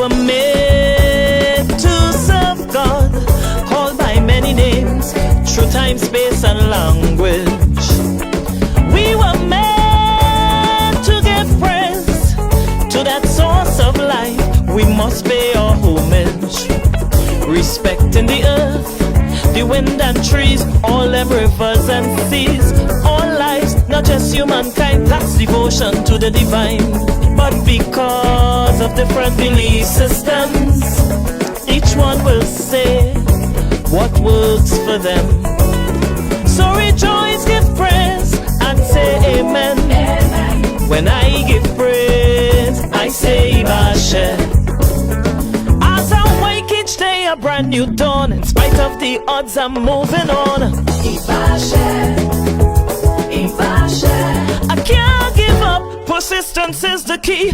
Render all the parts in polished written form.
were made to serve God, called by many names, through time, space, and language. We were made to give praise to that source of life. We must pay our homage, respecting the earth, the wind and trees, all them rivers and seas, all lives, not just humankind. That's devotion to the divine. But because of different belief systems, each one will say what works for them. So rejoice, give praise, and say amen. Amen. When I give praise, I say Aje. As I wake each day a brand new dawn, in spite of the odds I'm moving on. Aje, Aje. I can't give up, persistence is the key.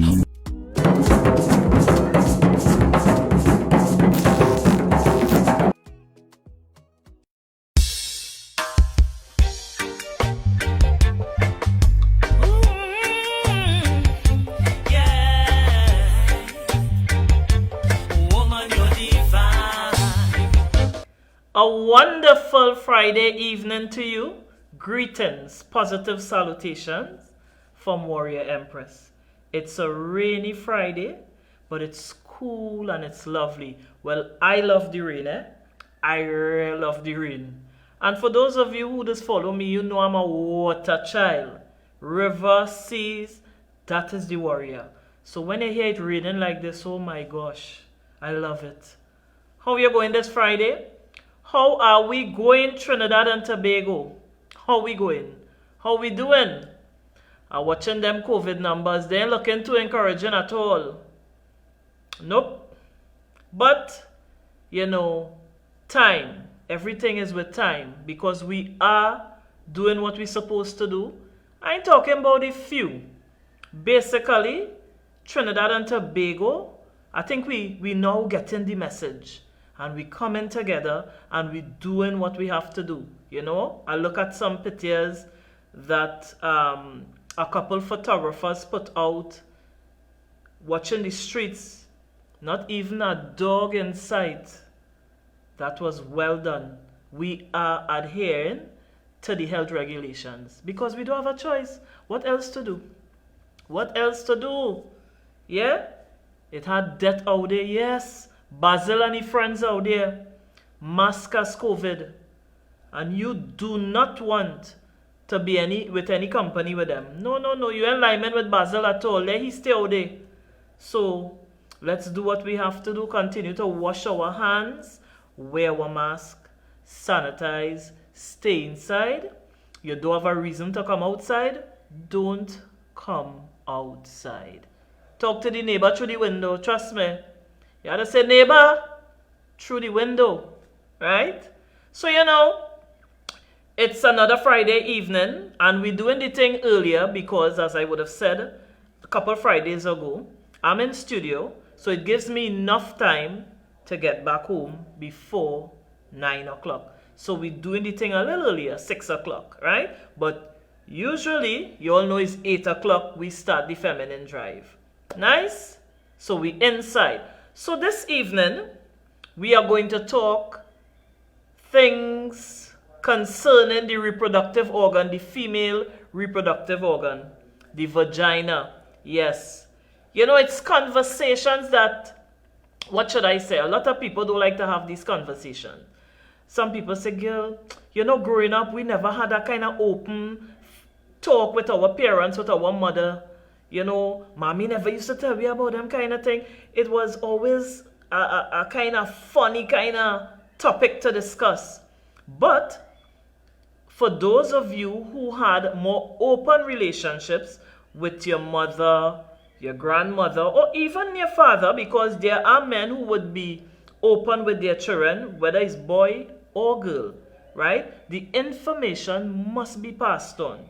A wonderful Friday evening to you. Greetings, positive salutations from Warrior Empress. It's a rainy Friday, but it's cool and it's lovely. Well, I love the rain, I really love the rain. And for those of you who just follow me, you know I'm a water child. River, seas, that is the warrior. So when I hear it raining like this, oh my gosh, I love it. How are you going this Friday? How are we going, Trinidad and Tobago? How we going? How we doing? I'm watching them COVID numbers. They ain't looking too encouraging at all. Nope. But, you know, time. Everything is with time. Because we are doing what we're supposed to do. I ain't talking about a few. Basically, Trinidad and Tobago, I think we now getting the message. And we coming together and we doing what we have to do. You know, I look at some pictures that a couple photographers put out, watching the streets, not even a dog in sight. That was well done. We are adhering to the health regulations because we don't have a choice. What else to do? What else to do? Yeah? It had death out there, yes. Basil and his friends out there, mask as COVID, and you do not want to be with any company with them. No, you ain't alignment with Basil at all. Let he stay out there. So let's do what we have to do. Continue to wash our hands, wear our mask, sanitize, stay inside. You don't have a reason to come outside. Don't come outside. Talk to the neighbor through the window. Trust me. You have to say neighbor through the window, right? So, you know, it's another Friday evening and we're doing the thing earlier because, as I would have said a couple Fridays ago, I'm in studio, so it gives me enough time to get back home before 9 o'clock. So we're doing the thing a little earlier, 6 o'clock, right? But usually, you all know it's 8 o'clock, we start the feminine drive. Nice? So we inside. So this evening, we are going to talk things concerning the reproductive organ, the female reproductive organ, the vagina. Yes. You know, it's conversations that, what should I say? A lot of people don't like to have these conversations. Some people say, girl, you know, growing up, we never had that kind of open talk with our parents, with our mother. You know, mommy never used to tell me about them kind of thing. It was always a kind of funny kind of topic to discuss. But for those of you who had more open relationships with your mother, your grandmother, or even your father, because there are men who would be open with their children, whether it's boy or girl, right? The information must be passed on.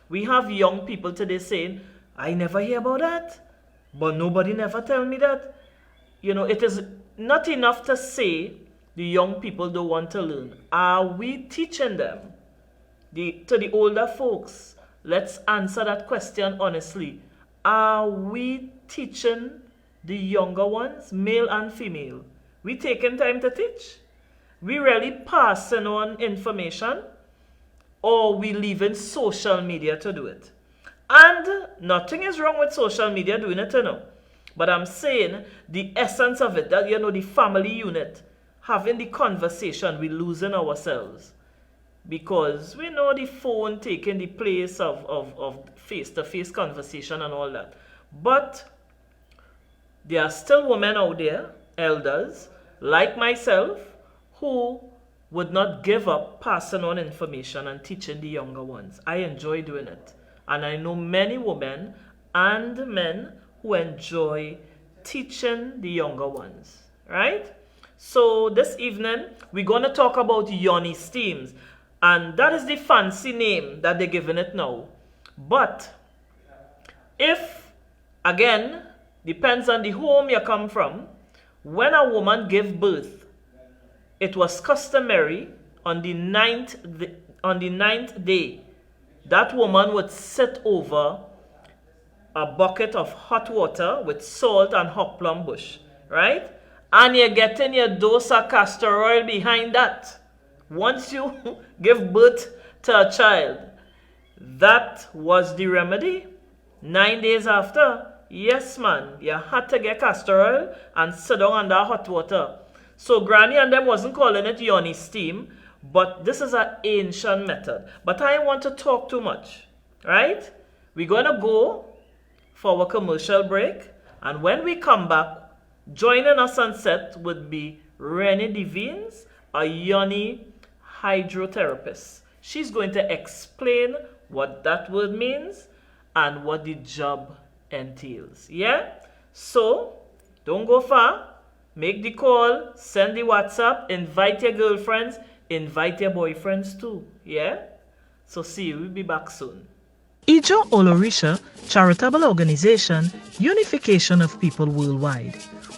We have young people today saying, I never hear about that, but nobody never tell me that. You know, it is not enough to say the young people don't want to learn. Are we teaching them? To the older folks, let's answer that question honestly. Are we teaching the younger ones, male and female, we taking time to teach? We really passing on information, or we leaving social media to do it? And nothing is wrong with social media doing it, you know. But I'm saying the essence of it, that, you know, the family unit, having the conversation, we losing ourselves. Because we know the phone taking the place of face-to-face conversation and all that. But there are still women out there, elders, like myself, who would not give up passing on information and teaching the younger ones. I enjoy doing it. And I know many women and men who enjoy teaching the younger ones, right? So this evening, we're going to talk about Yoni Steams. And that is the fancy name that they're giving it now. But if, again, depends on the home you come from, when a woman gave birth, it was customary on the ninth day, that woman would sit over a bucket of hot water with salt and hot plum bush, right? And you're getting your dose of castor oil behind that. Once you give birth to a child, that was the remedy. 9 days after, yes man, you had to get castor oil and sit down under hot water. So Granny and them wasn't calling it Yoni Steam, but this is an ancient method. But I don't want to talk too much, right? We're going to go for our commercial break, and when we come back, joining us on set would be Renee Vignes, a Yoni hydrotherapist. She's going to explain what that word means and what the job entails. Yeah? So, don't go far. Make the call, send the WhatsApp, invite your girlfriends, invite your boyfriends too. Yeah? So see you. We'll be back soon. Ijo Olorisha charitable organization, unification of people worldwide.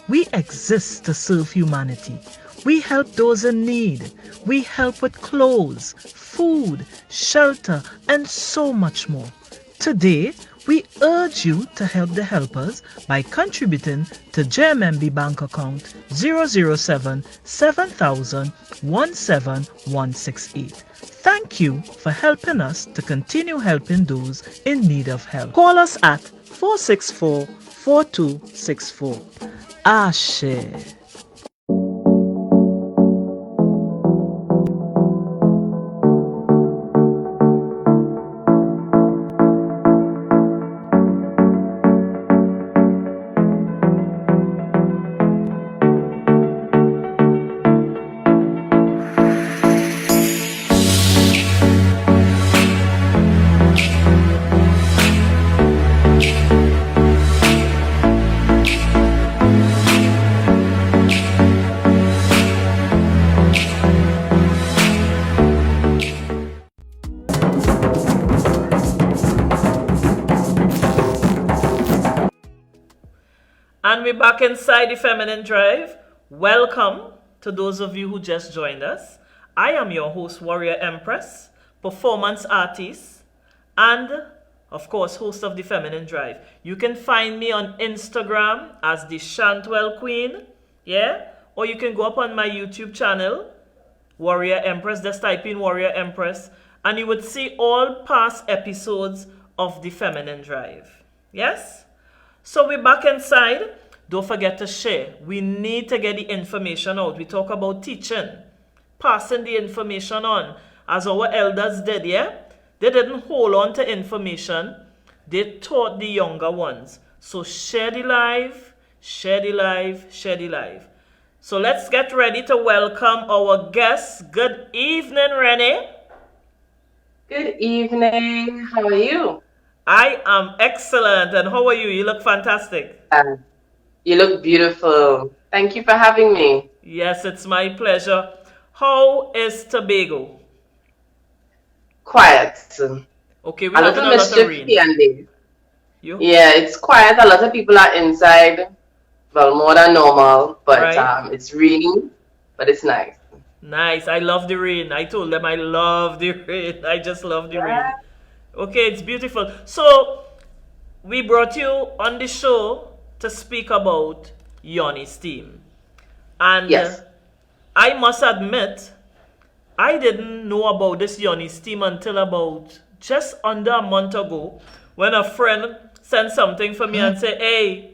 We exist to serve humanity. We help those in need. We help with clothes, food, shelter, and so much more. Today, we urge you to help the helpers by contributing to JMMB bank account 007 7000 17168. Thank you for helping us to continue helping those in need of help. Call us at 464-4264. Aje. And we're back inside the Feminine Drive. Welcome to those of you who just joined us. I am your host, Warrior Empress, performance artist, and of course, host of the Feminine Drive. You can find me on Instagram as the Shantwell Queen, yeah? Or you can go up on my YouTube channel, Warrior Empress, just type in Warrior Empress, and you would see all past episodes of the Feminine Drive. Yes? So we're back inside. Don't forget to share. We need to get the information out. We talk about teaching, passing the information on, as our elders did, yeah? They didn't hold on to information. They taught the younger ones. So share the live, share the live, share the live. So let's get ready to welcome our guests. Good evening, Renee. Good evening. How are you? I am excellent. And how are you? You look fantastic. You look beautiful. Thank you for having me. Yes, it's my pleasure. How is Tobago? Quiet. Okay, we're a having little a lot of rain. mischief and there. You? Yeah, it's quiet. A lot of people are inside. Well, more than normal. But Right. it's raining, but it's nice. Nice. I love the rain. I told them I love the rain. I just love the rain. Okay, it's beautiful. So, we brought you on the show to speak about Yoni Steam. And Yes. I must admit, I didn't know about this Yoni Steam until about just under a month ago when a friend sent something for me and said, hey,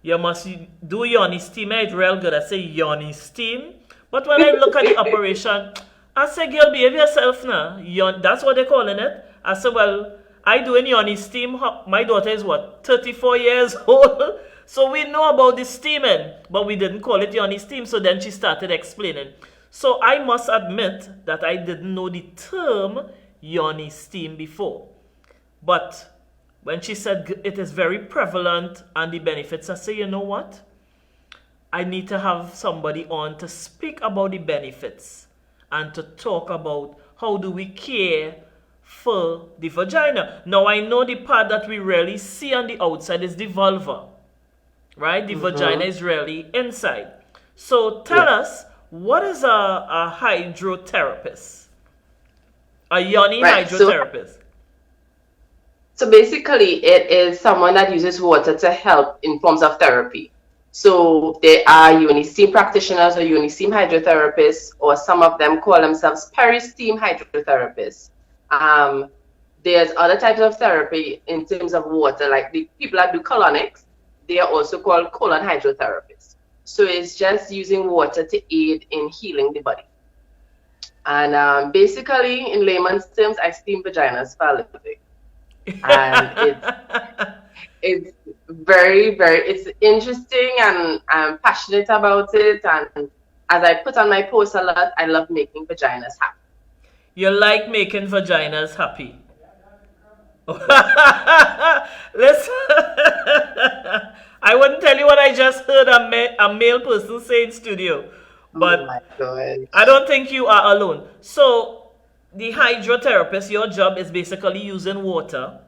you must do Yoni Steam. It's real good. I say Yoni Steam. But when I look at the operation, I say, girl, behave yourself now. That's what they're calling it. I said, well, I do in Yoni Steam. My daughter is what, 34 years old? So we know about the steaming, but we didn't call it Yoni Steam. So then she started explaining. So I must admit that I didn't know the term Yoni Steam before. But when she said it is very prevalent and the benefits, I say, you know what? I need to have somebody on to speak about the benefits and to talk about how do we care for the vagina. Now, I know the part that we rarely see on the outside is the vulva, right? The vagina is really inside. So tell us, what is a hydrotherapist? A yoni hydrotherapist? So basically, it is someone that uses water to help in forms of therapy. So there are Yoni Steam practitioners or Yoni Steam hydrotherapists, or some of them call themselves peri-steam hydrotherapists. There's other types of therapy in terms of water, like the people that do colonics, they are also called colon hydrotherapists. So it's just using water to aid in healing the body. And basically, in layman's terms, I steam vaginas for a living. And it's very, very, it's interesting, and I'm passionate about it. And as I put on my post a lot, I love making vaginas happy. You like making vaginas happy? Listen, I wouldn't tell you what I just heard a male person say in studio, but oh my God. I don't think you are alone. So the hydrotherapist, your job is basically using water,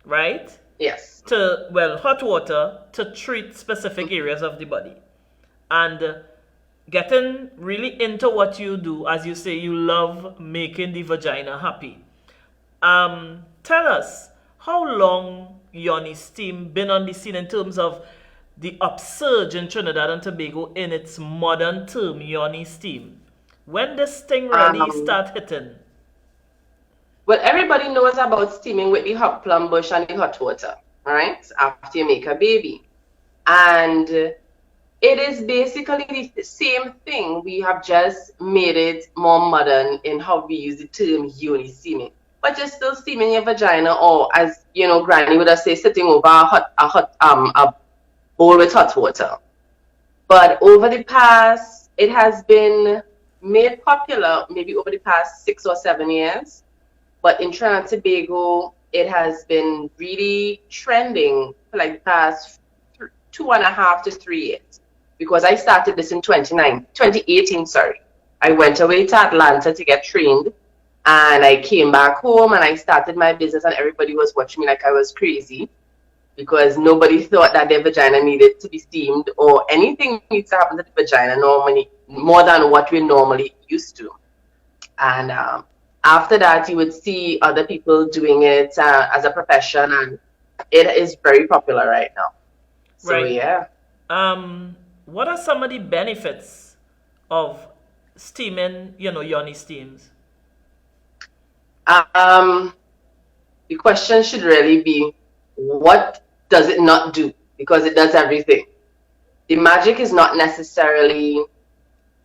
right? Yes. Hot water to treat specific areas of the body. And getting really into what you do, as you say, you love making the vagina happy. Tell us, how long Yoni Steam been on the scene in terms of the upsurge in Trinidad and Tobago in its modern term, Yoni Steam? When this thing really start hitting? Well, everybody knows about steaming with the hot plum bush and the hot water, right? After you make a baby. And it is basically the same thing. We have just made it more modern in how we use the term Yoni steaming. But you're still steaming your vagina, or as you know, Granny would have said, sitting over a bowl with hot water. But over the past, it has been made popular maybe over the past 6 or 7 years. But in Trinidad and Tobago, it has been really trending for like the past 2.5 to 3 years. Because I started this in 2018, sorry. I went away to Atlanta to get trained, and I came back home and I started my business, and everybody was watching me like I was crazy because nobody thought that their vagina needed to be steamed or anything needs to happen to the vagina normally, more than what we're normally used to. And after that, you would see other people doing it as a profession, and it is very popular right now. So, right. Yeah. What are some of the benefits of steaming, Yoni Steams? The question should really be, what does it not do? Because it does everything. The magic is not necessarily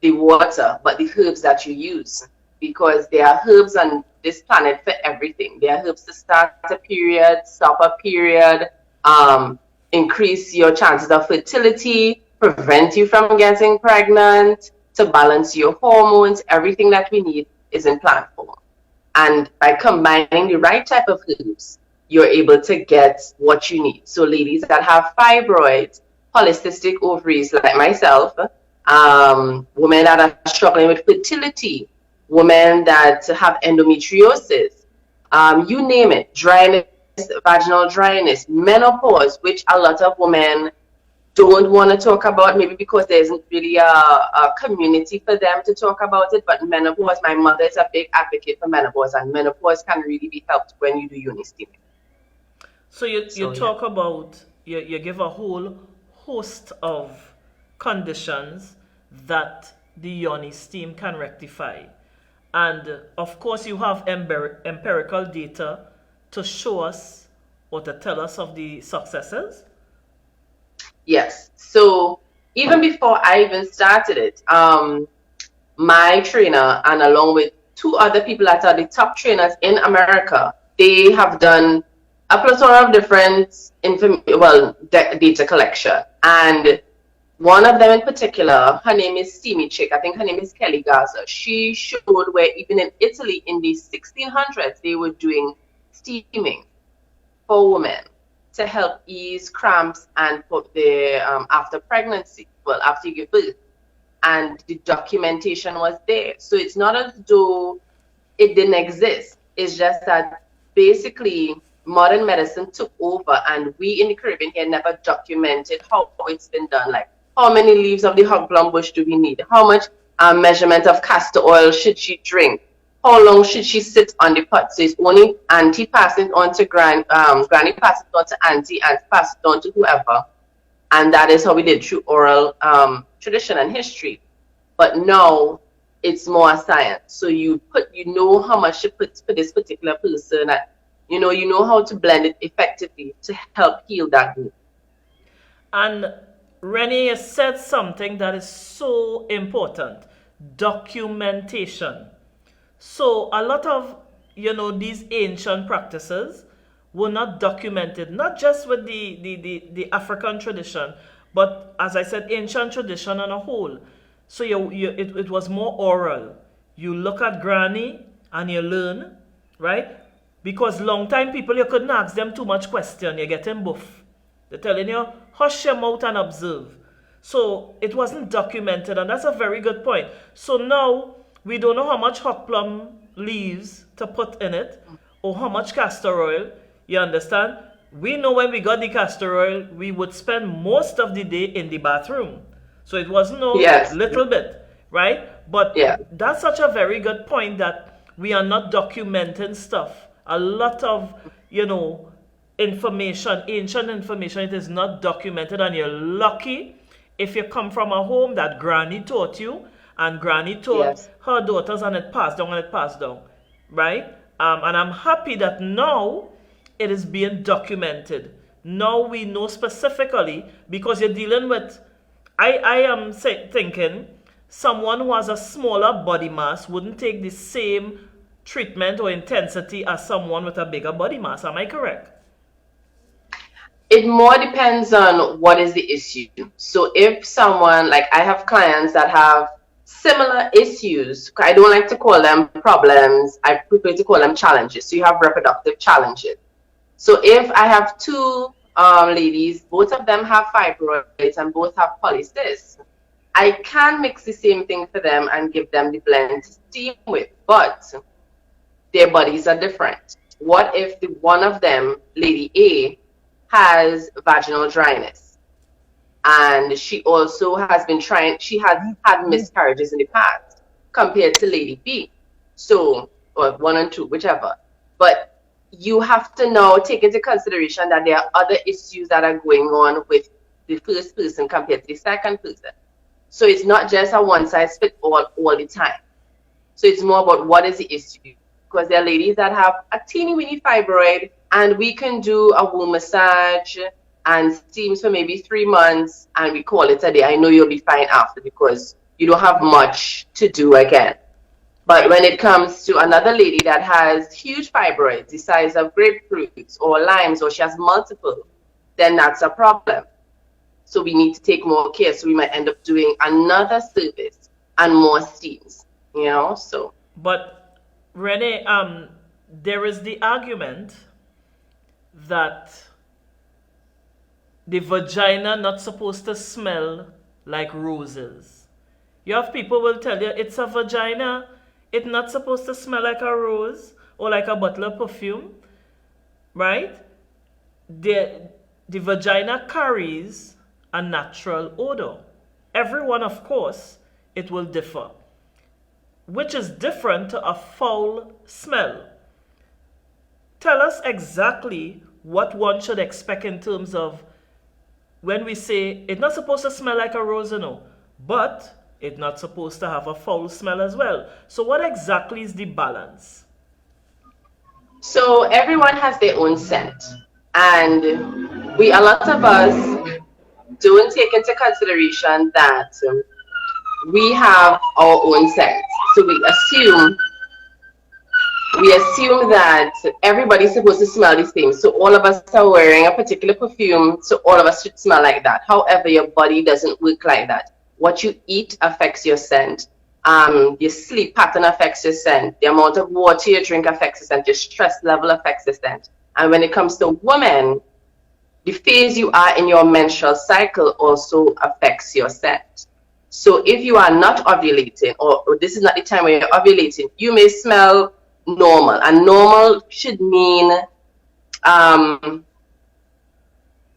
the water, but the herbs that you use. Because there are herbs on this planet for everything. There are herbs to start a period, stop a period, increase your chances of fertility, prevent you from getting pregnant, to balance your hormones. Everything that we need is in plant form. And by combining the right type of herbs, you're able to get what you need. So ladies that have fibroids, polycystic ovaries like myself, women that are struggling with fertility, women that have endometriosis, you name it, dryness, vaginal dryness, menopause, which a lot of women don't want to talk about, maybe because there isn't really a community for them to talk about it. But menopause, my mother is a big advocate for menopause, and menopause can really be helped when you do Yoni steaming. So you talk about, you give a whole host of conditions that the Yoni Steam can rectify. And of course, you have empirical data to show us or to tell us of the successes. Yes. So even before I even started it, my trainer and along with two other people that are the top trainers in America, they have done a plethora of different data collection. And one of them in particular, her name is Steamy Chick. I think her name is Kelly Gaza. She showed where even in Italy in the 1600s, they were doing steaming for women to help ease cramps and put the after pregnancy, after you give birth. And the documentation was there. So it's not as though it didn't exist. It's just that basically modern medicine took over and we in the Caribbean here never documented how it's been done. Like how many leaves of the hog plum bush do we need? How much measurement of castor oil should she drink? How long should she sit on the pot? So it's only auntie passing it on to granny passes it on to auntie passes it on to whoever. And that is how we did through oral tradition and history. But now it's more science. So you know how much to put for this particular person. You know how to blend it effectively to help heal that wound. And Renee said something that is so important: documentation. So a lot of these ancient practices were not documented, not just with the African tradition, but as I said, ancient tradition on a whole. So it was more oral. You look at granny and you learn, right? Because long time people, you couldn't ask them too much question. You're getting buff. They're telling you, hush your mouth and observe. So it wasn't documented, and that's a very good point. So now we don't know how much hot plum leaves to put in it or how much castor oil. You understand? We know when we got the castor oil, we would spend most of the day in the bathroom. So it wasn't little bit, right? But that's such a very good point that we are not documenting stuff. A lot of, information, ancient information, it is not documented, and you're lucky if you come from a home that granny taught you and granny taught her daughters and it passed down, right? And I'm happy that now it is being documented. Now we know specifically, because you're dealing with, I am thinking someone who has a smaller body mass wouldn't take the same treatment or intensity as someone with a bigger body mass. Am I correct? It more depends on what is the issue. So if someone, like I have clients that have similar issues, I don't like to call them problems, I prefer to call them challenges. So you have reproductive challenges. So if I have two ladies, both of them have fibroids and both have polycysts, I can mix the same thing for them and give them the blend to steam with, but their bodies are different. What if the one of them, lady A, has vaginal dryness, and she also has been she has had miscarriages in the past compared to lady B, so, or 1 and 2, whichever. But you have to now take into consideration that there are other issues that are going on with the first person compared to the second person. So it's not just a one-size-fits-all all the time. So it's more about what is the issue. Because there are ladies that have a teeny weeny fibroid, and we can do a womb massage and steams for maybe 3 months, and we call it a day. I know you'll be fine after because you don't have much to do again. But when it comes to another lady that has huge fibroids, the size of grapefruits or limes, or she has multiple, then that's a problem. So we need to take more care. So we might end up doing another service and more steams, so. But Renee, there is the argument that the vagina not supposed to smell like roses. You have people will tell you it's a vagina, it's not supposed to smell like a rose or like a bottle of perfume, right? The vagina carries a natural odor. Everyone, of course, it will differ, which is different to a foul smell. Tell us exactly what one should expect in terms of when we say it's not supposed to smell like a rose, but it's not supposed to have a foul smell as well. So what exactly is the balance? So everyone has their own scent, and a lot of us don't take into consideration that we have our own scent. So we assume that everybody's supposed to smell the same. So all of us are wearing a particular perfume, so all of us should smell like that. However, your body doesn't work like that. What you eat affects your scent. Your sleep pattern affects your scent. The amount of water you drink affects your scent. Your stress level affects your scent. And when it comes to women, the phase you are in your menstrual cycle also affects your scent. So if you are not ovulating, or this is not the time when you're ovulating, you may smell normal. And normal should mean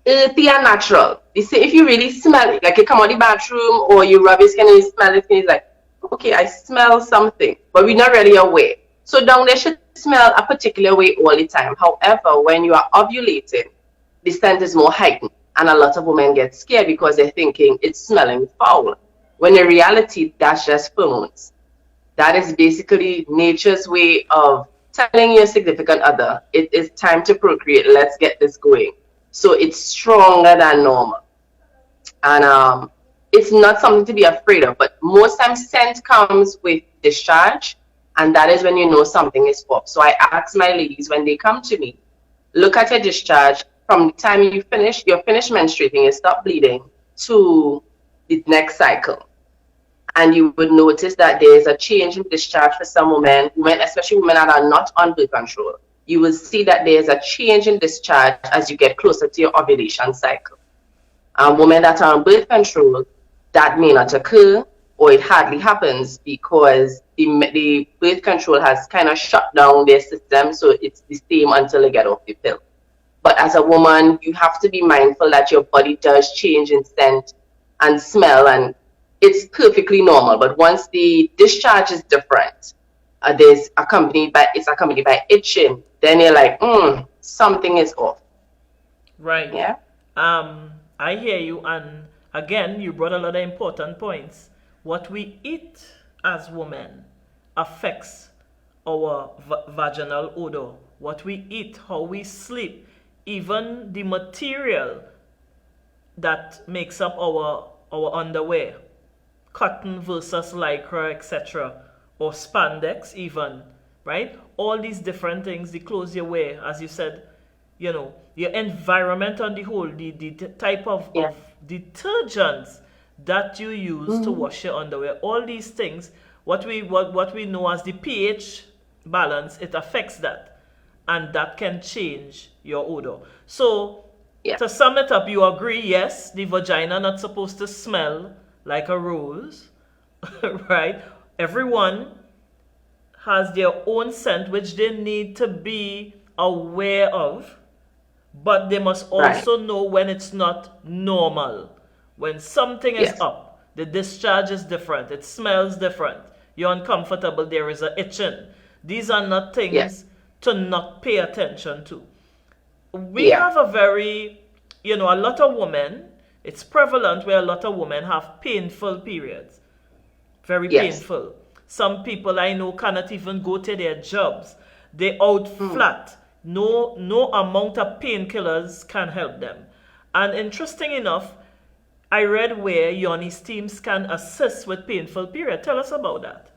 earthy and natural. You see, if you really smell it, like you come out of the bathroom or you rub your skin and you smell it, and it's like, okay, I smell something, but we're not really aware. So down there should smell a particular way all the time. However, when you are ovulating, the scent is more heightened, and a lot of women get scared because they're thinking it's smelling foul, when in reality, that's just pheromones. That is basically nature's way of telling your significant other, it is time to procreate, let's get this going. So it's stronger than normal. And it's not something to be afraid of, but most times scent comes with discharge, and that is when you know something is off. So I ask my ladies when they come to me, look at your discharge from the time you're finished menstruating, you stop bleeding, to the next cycle. And you would notice that there is a change in discharge for some women, especially women that are not on birth control. You will see that there is a change in discharge as you get closer to your ovulation cycle. Women that are on birth control, that may not occur, or it hardly happens because the birth control has kind of shut down their system, so it's the same until they get off the pill. But as a woman, you have to be mindful that your body does change in scent and smell, and it's perfectly normal. But once the discharge is different, it's accompanied by itching, then you're like, something is off. Right. Yeah. I hear you, and again, you brought a lot of important points. What we eat as women affects our vaginal odor. What we eat, how we sleep, even the material that makes up our underwear, cotton versus lycra, etc., or spandex even, right? All these different things, the clothes you wear, as you said, your environment on the whole, the type of detergents that you use to wash your underwear, all these things, what we know as the pH balance, it affects that, and that can change your odor. So to sum it up, you agree, yes, the vagina not supposed to smell like a rose, right? Everyone has their own scent which they need to be aware of, but they must also know when it's not normal. When something is up, the discharge is different, it smells different, you're uncomfortable, there is a itching. These are not things to not pay attention to. We have a very, a lot of women, it's prevalent where a lot of women have painful periods. Very painful. Some people I know cannot even go to their jobs. They out flat. No amount of painkillers can help them. And interesting enough, I read where Yoni Steams can assist with painful period. Tell us about that.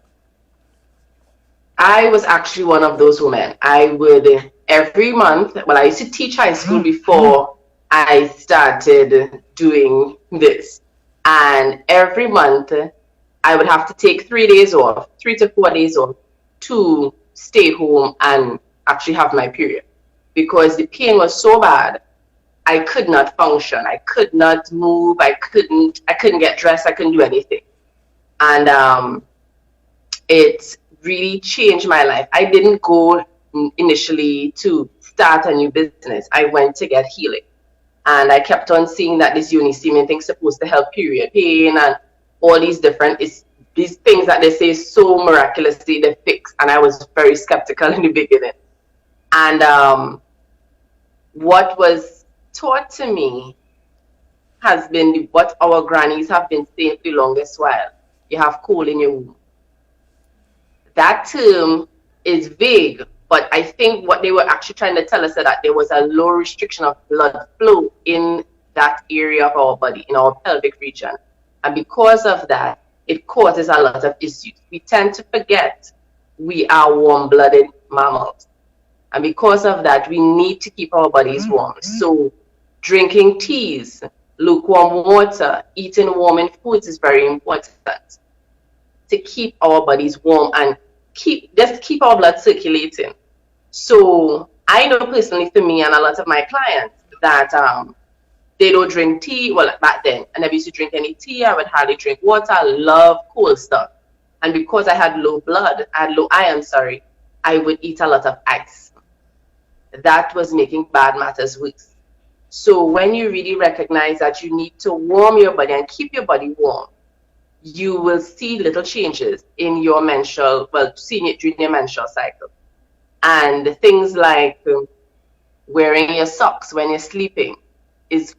I was actually one of those women. I would every month, I used to teach high school before I started doing this. And every month I would have to take 3 days off, 3 to 4 days off, to stay home and actually have my period, because the pain was so bad. I could not function. I could not move. I couldn't get dressed. I couldn't do anything. And it really changed my life. I didn't go initially to start a new business. I went to get healing. And I kept on seeing that this Yoni Steaming thing is supposed to help period pain and all these different, these things that they say so miraculously they fix. And I was very skeptical in the beginning. And what was taught to me has been what our grannies have been saying for the longest while. You have coal in your womb. That term is vague, but I think what they were actually trying to tell us is that there was a low restriction of blood flow in that area of our body, in our pelvic region. And because of that, it causes a lot of issues. We tend to forget we are warm-blooded mammals. And because of that, we need to keep our bodies warm. So drinking teas, lukewarm water, eating warming foods is very important to keep our bodies warm and keep our blood circulating. So I know personally for me and a lot of my clients that they don't drink tea. Well, back then, I never used to drink any tea. I would hardly drink water. I love cold stuff. And because I had low iron, I would eat a lot of ice. That was making bad matters worse. So when you really recognize that you need to warm your body and keep your body warm, you will see little changes in your seeing it during your menstrual cycle. And things like wearing your socks when you're sleeping is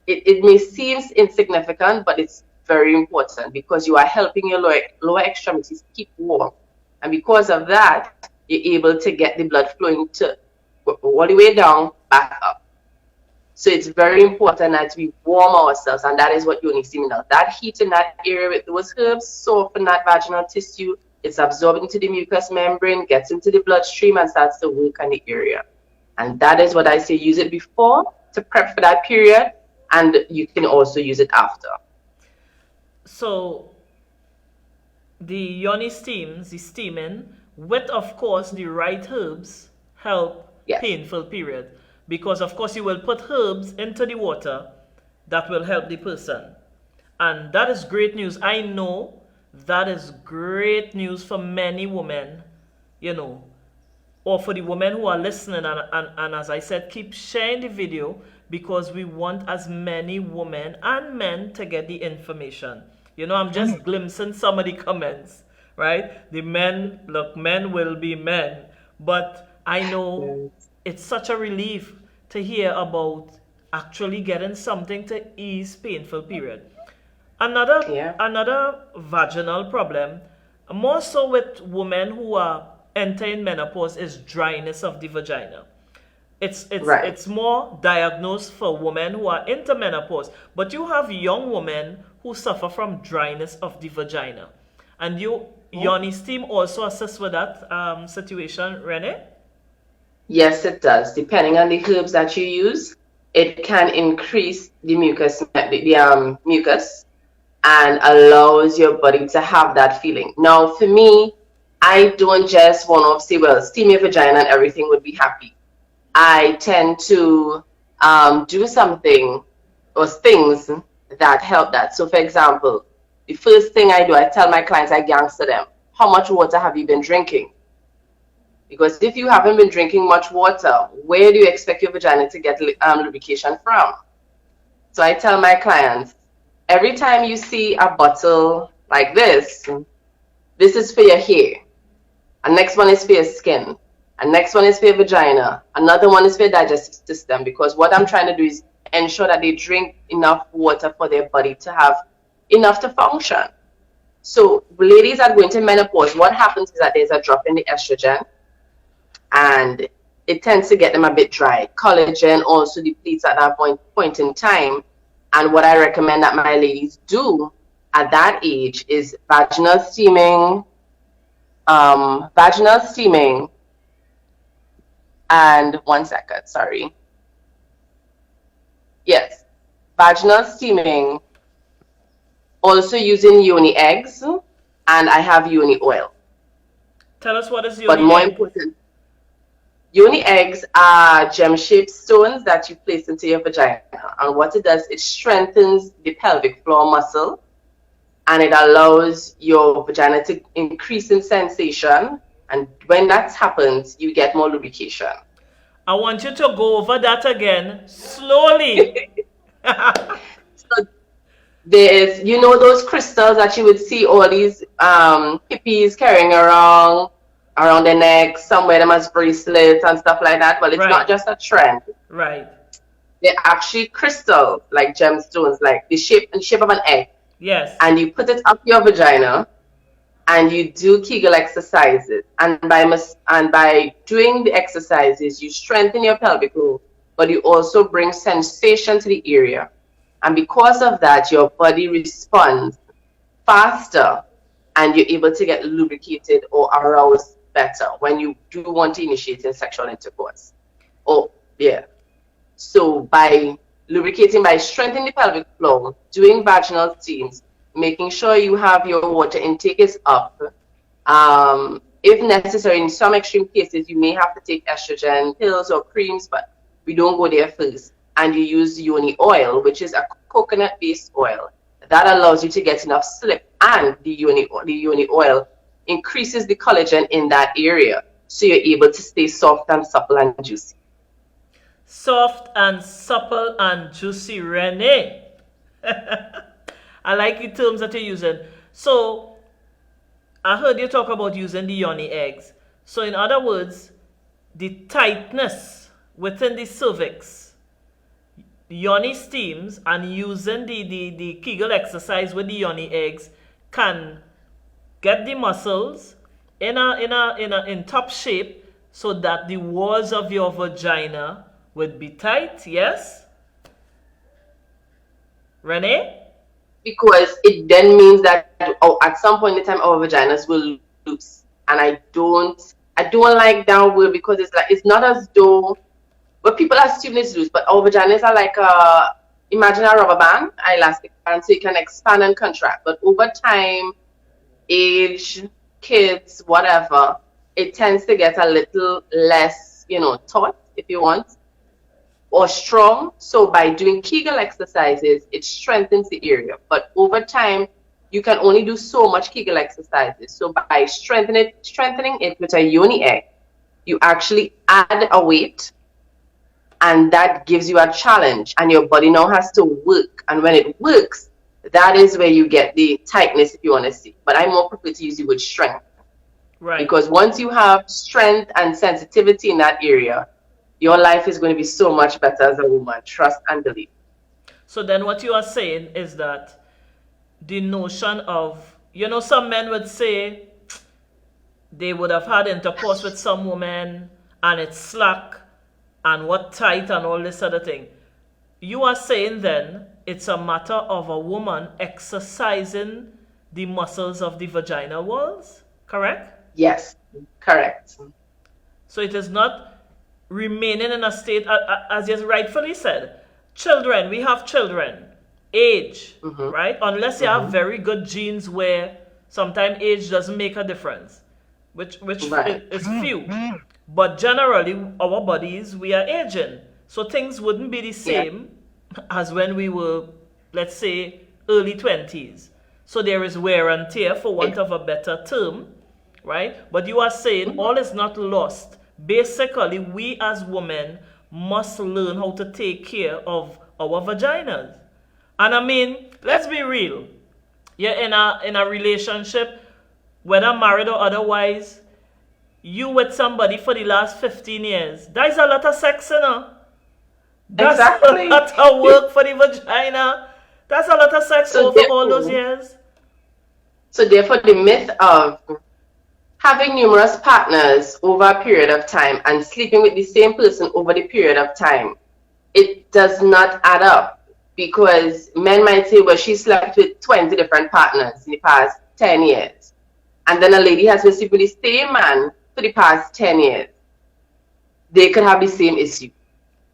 it may seem insignificant, but it's very important because you are helping your lower extremities keep warm. And because of that, you're able to get the blood flowing all the way down, back up. So it's very important that we warm ourselves, and that is what Yoni Steams does. That heat in that area with those herbs soften that vaginal tissue. It's absorbed into the mucous membrane, gets into the bloodstream, and starts to work on the area. And that is what I say, use it before to prep for that period, and you can also use it after. So the Yoni Steams, the steaming, with of course the right herbs help painful period. Because of course you will put herbs into the water that will help the person. And that is great news. I know that is great news for many women, or for the women who are listening. And as I said, keep sharing the video because we want as many women and men to get the information. I'm just glimpsing some of the comments, right? The men will be men. But I know it's such a relief to hear about actually getting something to ease painful period. Another vaginal problem, more so with women who are entering menopause, is dryness of the vagina. It's more diagnosed for women who are into menopause, but you have young women who suffer from dryness of the vagina. And Yoni Steams also assists with that situation, Renee? Yes, it does. Depending on the herbs that you use, it can increase the mucus and allows your body to have that feeling. Now, for me, I don't just want to say, well, steam your vagina and everything would be happy. I tend to do something or things that help that. So, for example, the first thing I do, I tell my clients, I gangster them, how much water have you been drinking? Because if you haven't been drinking much water, where do you expect your vagina to get lubrication from? So I tell my clients, every time you see a bottle like this is for your hair. And next one is for your skin. And next one is for your vagina. Another one is for your digestive system. Because what I'm trying to do is ensure that they drink enough water for their body to have enough to function. So ladies that go into menopause, what happens is that there's a drop in the estrogen. And it tends to get them a bit dry. Collagen also depletes at that point in time. And what I recommend that my ladies do at that age is vaginal steaming, and 1 second, sorry. Yes, vaginal steaming, also using yoni eggs, and I have yoni oil. Tell us what is yoni But more important, yoni eggs are gem-shaped stones that you place into your vagina. And what it does, it strengthens the pelvic floor muscle. And it allows your vagina to increase in sensation. And when that happens, you get more lubrication. I want you to go over that again slowly. So there's, those crystals that you would see all these hippies carrying around their neck, some wear them as bracelets and stuff like that. Well, it's not just a trend. Right. They're actually crystal, like gemstones, like the shape of an egg. Yes. And you put it up your vagina, and you do Kegel exercises. And by doing the exercises, you strengthen your pelvic floor, but you also bring sensation to the area. And because of that, your body responds faster, and you're able to get lubricated or aroused better when you do want to initiate in sexual intercourse. Oh, yeah. So by lubricating, by strengthening the pelvic floor, doing vaginal steams, making sure you have your water intake is up. If necessary, in some extreme cases, you may have to take estrogen pills or creams, but we don't go there first. And you use yoni oil, which is a coconut-based oil. That allows you to get enough slip, and the yoni oil increases the collagen in that area, so you're able to stay soft and supple and juicy. Soft and supple and juicy, Renee. I like the terms that you're using. So, I heard you talk about using the yoni eggs. So, in other words, the tightness within the cervix, Yoni Steams, and using the Kegel exercise with the yoni eggs can get the muscles in top shape, so that the walls of your vagina would be tight. Yes, Renee? Because it then means that at some point in time our vaginas will loose, and I don't like that word, because it's not as though, but people assume it's loose, but our vaginas are like imagine a rubber band, an elastic band, so it can expand and contract. But over time, age, kids, whatever, it tends to get a little less, taut, if you want, or strong. So by doing Kegel exercises, it strengthens the area. But over time, you can only do so much Kegel exercises. So by strengthening it with a yoni egg, you actually add a weight, and that gives you a challenge, and your body now has to work. And when it works, that is where you get the tightness, if you want to see. But I more prefer to use the word strength. Right. Because once you have strength and sensitivity in that area, your life is going to be so much better as a woman. Trust and believe. So then what you are saying is that the notion of, some men would say they would have had intercourse with some woman and it's slack and what tight and all this other thing. You are saying then it's a matter of a woman exercising the muscles of the vaginal walls, correct? Yes, correct. So it is not remaining in a state, as you rightfully said, children, we have children, age, right? Unless you have very good genes where sometimes age doesn't make a difference, which Right. is few. But generally, our bodies, we are aging. So things wouldn't be the same as when we were, let's say, early 20s. So there is wear and tear, for want of a better term, right? But you are saying all is not lost. Basically, we as women must learn how to take care of our vaginas. And I mean, let's be real. You're in a relationship, whether married or otherwise, you with somebody for the last 15 years. That is a lot of sex, That's Exactly. a lot of work for the vagina. That's a lot of sex over all those years. So therefore, the myth of having numerous partners over a period of time and sleeping with the same person over the period of time, it does not add up. Because men might say, well, she slept with 20 different partners in the past 10 years. And then a lady has been sleeping with the same man for the past 10 years. They could have the same issue.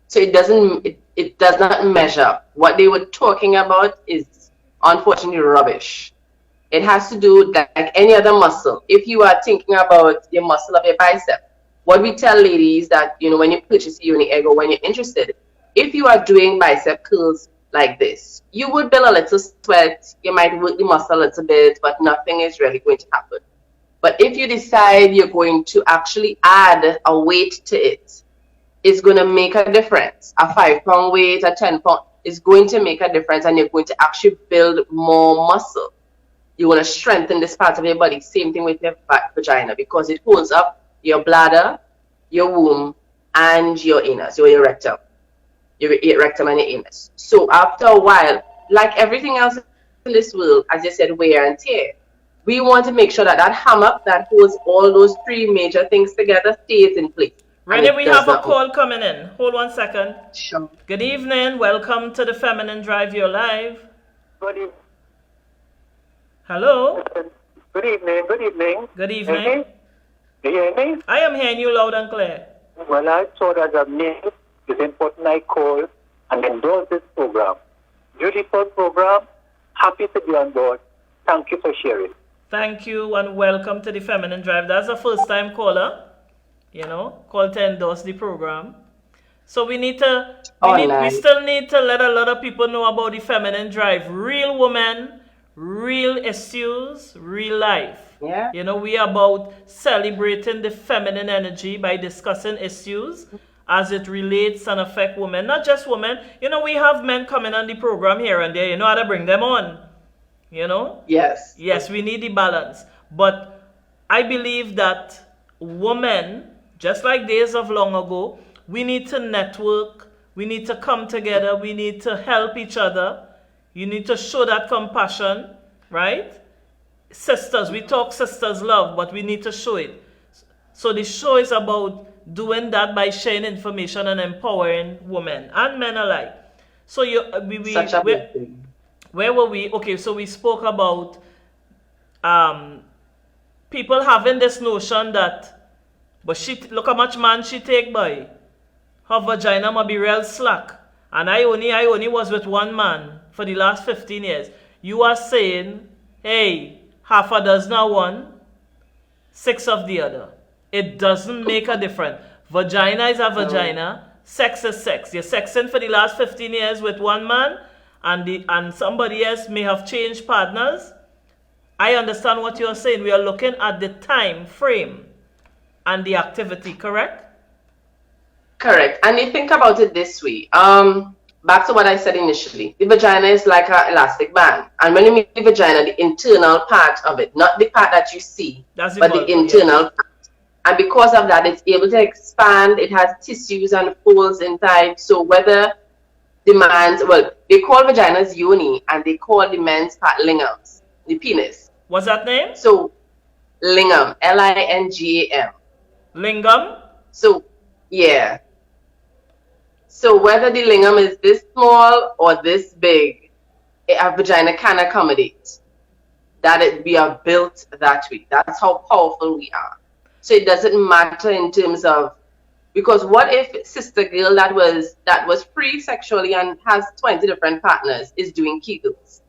So it does not measure. What they were talking about is unfortunately rubbish. It has to do with like any other muscle. If you are thinking about the muscle of your bicep, what we tell ladies that, when you purchase a yoni egg or when you're interested, if you are doing bicep curls like this, you would build a little sweat, you might work the muscle a little bit, but nothing is really going to happen. But if you decide you're going to actually add a weight to it, it's going to make a difference. A 5-pound weight, a 10-pound is going to make a difference, and you're going to actually build more muscle. You want to strengthen this part of your body. Same thing with your vagina, because it holds up your bladder, your womb, and your anus, your rectum. your rectum and your anus. So after a while, like everything else in this world, as you said, wear and tear. We want to make sure that that hammock that holds all those three major things together stays in place. Renee, we have a call coming in. Hold 1 second. Sure. Good evening. Welcome to the Feminine Drive. You're live. Good evening. Hello. Good evening. Good evening. Good evening. Do you hear me? I am hearing you loud and clear. Well, I thought as a name, it's important I call and endorse this program. Beautiful program. Happy to be on board. Thank you for sharing. Thank you and welcome to the Feminine Drive. That's a first time caller, call to endorse the program. So we still need to let a lot of people know about the Feminine Drive. Real women, real issues, real life. Yeah. We are about celebrating the feminine energy by discussing issues as it relates and affect women. Not just women. We have men coming on the program here and there. You know how to bring them on. Yes. Yes, we need the balance. But I believe that women, just like days of long ago, we need to network. We need to come together. We need to help each other. You need to show that compassion, right? Sisters, we talk sisters love, but we need to show it. So the show is about doing that by sharing information and empowering women and men alike. So where were we? Okay, so we spoke about people having this notion that, but look how much man she take by. Her vagina must be real slack. And I only was with one man for the last 15 years. You are saying, hey, half a dozen of one, 6 of the other. It doesn't make a difference. Vagina is a vagina. Sex is sex. You're sexing for the last 15 years with one man, and somebody else may have changed partners. I understand what you're saying. We are looking at the time frame and the activity, correct? Correct. And you think about it this way. Back to what I said initially. The vagina is like an elastic band. And when you mean the vagina, the internal part of it, not the part that you see, but the internal part. And because of that, it's able to expand. It has tissues and folds inside. So whether the man's, they call vaginas yoni, and they call the men's part lingams, the penis. What's that name? So lingam, Lingam. Lingam? So, yeah. So whether the lingam is this small or this big, a vagina can accommodate. We are built that way. That's how powerful we are. So it doesn't matter in terms of, because what if sister girl that was free sexually and has 20 different partners is doing Kegels,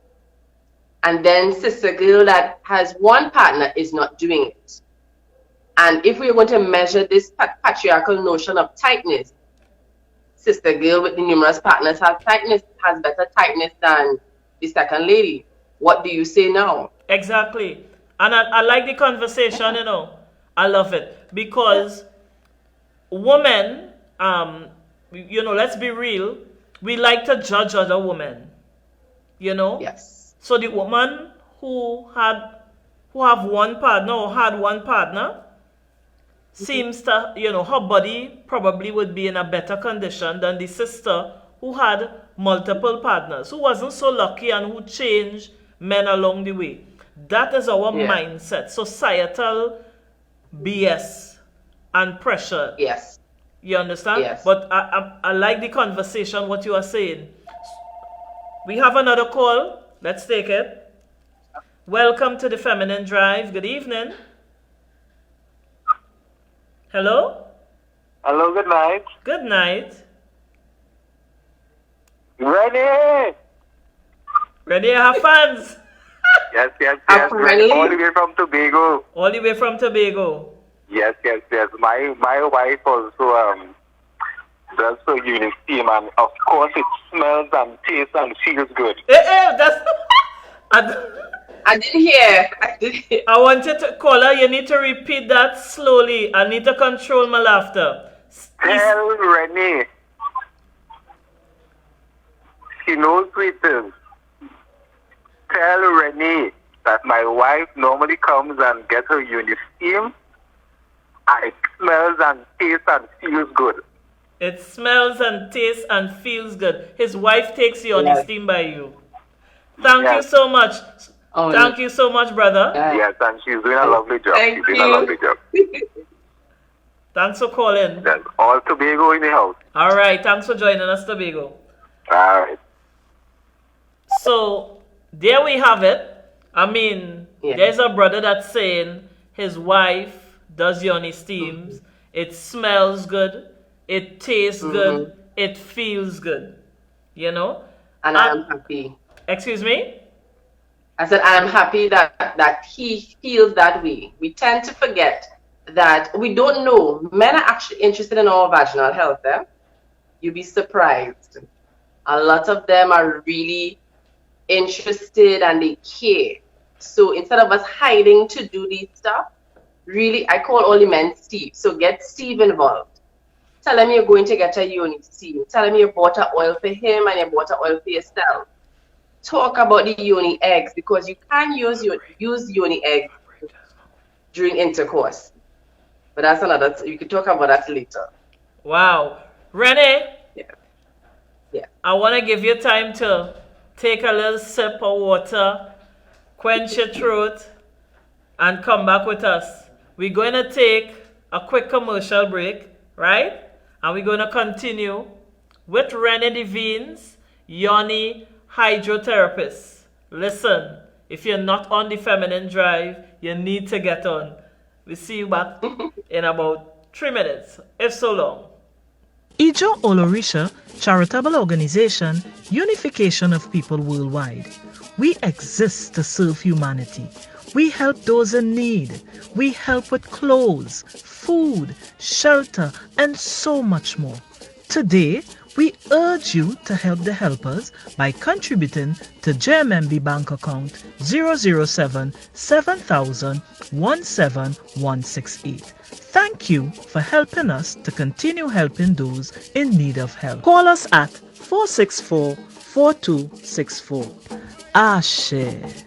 and then sister girl that has one partner is not doing it. And if we're going to measure this patriarchal notion of tightness, sister girl with the numerous partners has better tightness than the second lady. What do you say now? Exactly. And I like the conversation, I love it. Because women, let's be real, we like to judge other women. Yes. So the woman who have one partner or had one partner seems to, her body probably would be in a better condition than the sister who had multiple partners, who wasn't so lucky and who changed men along the way. That is our mindset. Societal BS and pressure. Yes. You understand? Yes. But I like the conversation, what you are saying. We have another call. Let's take it. Welcome to the Feminine Drive. Good evening. Hello? Hello, good night. Good night. Renee! Renee, have fans. Yes. Really? All the way from Tobago. All the way from Tobago. Yes. My wife also does the Yoni Steams, and of course it smells and tastes and feels good. That's... I didn't hear. I wanted to call her. You need to repeat that slowly. I need to control my laughter. Tell Renee. She knows who it is. Tell Renee that my wife normally comes and gets her Yoni Steams, and it smells and tastes and feels good. It smells and tastes and feels good. His wife takes Yoni Yes. Steam by you. Thank you Yes. so much. Oh, Thank you so much, brother. Yes, and she's doing a lovely job. Thank She's doing a lovely job. Thanks for calling. Yes. All Tobago in the house. All right. Thanks for joining us, Tobago. All right. So there we have it. I mean, Yeah. there's a brother that's saying his wife does Yoni Steams. It smells good. It tastes good. It feels good. You know? And I'm happy. Excuse me? I said I'm happy that he feels that way. We tend to forget that we don't know. Men are actually interested in our vaginal health. You'd be surprised. A lot of them are really interested and they care. So instead of us hiding to do these stuff, really, I call all the men Steve. So get Steve involved. Tell him you're going to get a Yoni Steam. Tell him you bought an oil for him and you bought an oil for yourself. Talk about the Yoni eggs because you can use Yoni eggs during intercourse. But that's another, you can talk about that later. Wow. Renee, Yeah. I want to give you time to take a little sip of water, quench your throat, and come back with us. We're going to take a quick commercial break, right? And we're going to continue with Renee the Vignes, Yoni hydrotherapist. Listen, if you're not on the feminine drive, you need to get on. We'll see you back in about 3 minutes, if so long. Ijo Olorisha charitable organization, unification of people worldwide. We exist to serve humanity. We help those in need. We help with clothes, food, shelter, and so much more. Today, we urge you to help the helpers by contributing to JMMB bank account 007 7000 17168. Thank you for helping us to continue helping those in need of help. Call us at 464-4264. Aje.